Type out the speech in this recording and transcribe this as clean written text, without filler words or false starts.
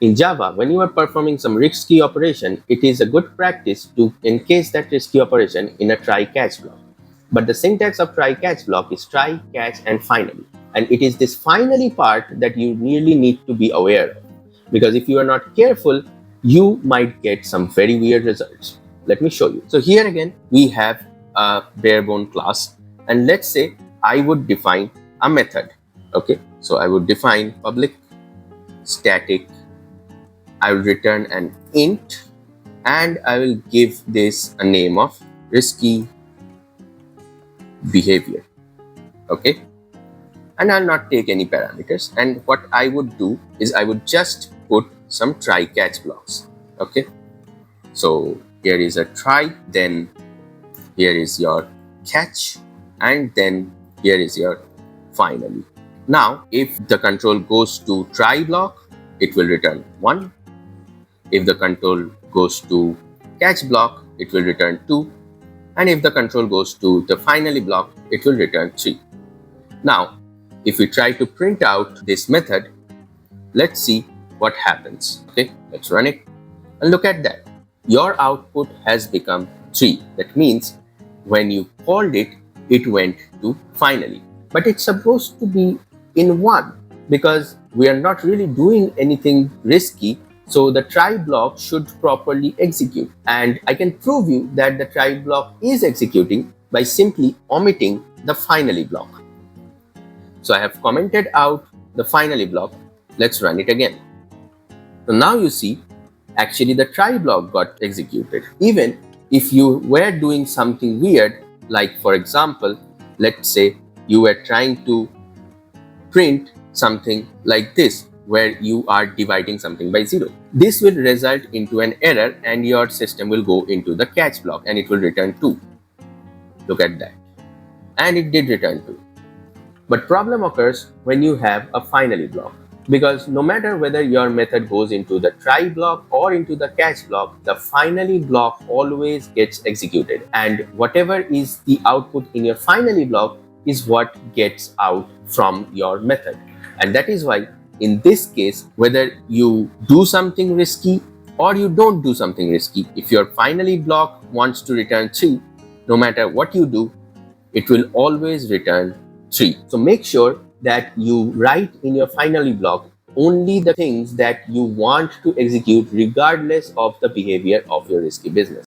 In Java, when you are performing some risky operation, it is a good practice to encase that risky operation in a try-catch block. But the syntax of try-catch block is try, catch, and finally. And it is this finally part that you really need to be aware of. Because if you are not careful, you might get some very weird results. Let me show you. So here again, we have a bare bone class. And let's say I would define a method. Okay, so I would define public static. I will return an int and I will give this a name of risky behavior. Okay, and I'll not take any parameters. And what I would do is I would just put some try catch blocks. Okay, so here is a try, then here is your catch, and then here is your finally. Now, if the control goes to try block, it will return 1. If the control goes to catch block, it will return 2. And if the control goes to the finally block, it will return 3. Now, if we try to print out this method, let's see what happens. Okay, let's run it. And look at that. Your output has become 3. That means when you called it, it went to finally. But it's supposed to be in 1 because we are not really doing anything risky. So the try block should properly execute. And I can prove you that the try block is executing by simply omitting the finally block. So I have commented out the finally block. Let's run it again. So now you see, actually the try block got executed. Even if you were doing something weird, like for example, let's say you were trying to print something like this, where you are dividing something by 0. This will result into an error and your system will go into the catch block and it will return 2. Look at that. And it did return 2. But problem occurs when you have a finally block. Because no matter whether your method goes into the try block or into the catch block, the finally block always gets executed. And whatever is the output in your finally block is what gets out from your method. And that is why in this case, whether you do something risky or you don't do something risky, if your finally block wants to return 3, no matter what you do, it will always return 3. So make sure that you write in your finally block only the things that you want to execute regardless of the behavior of your risky business.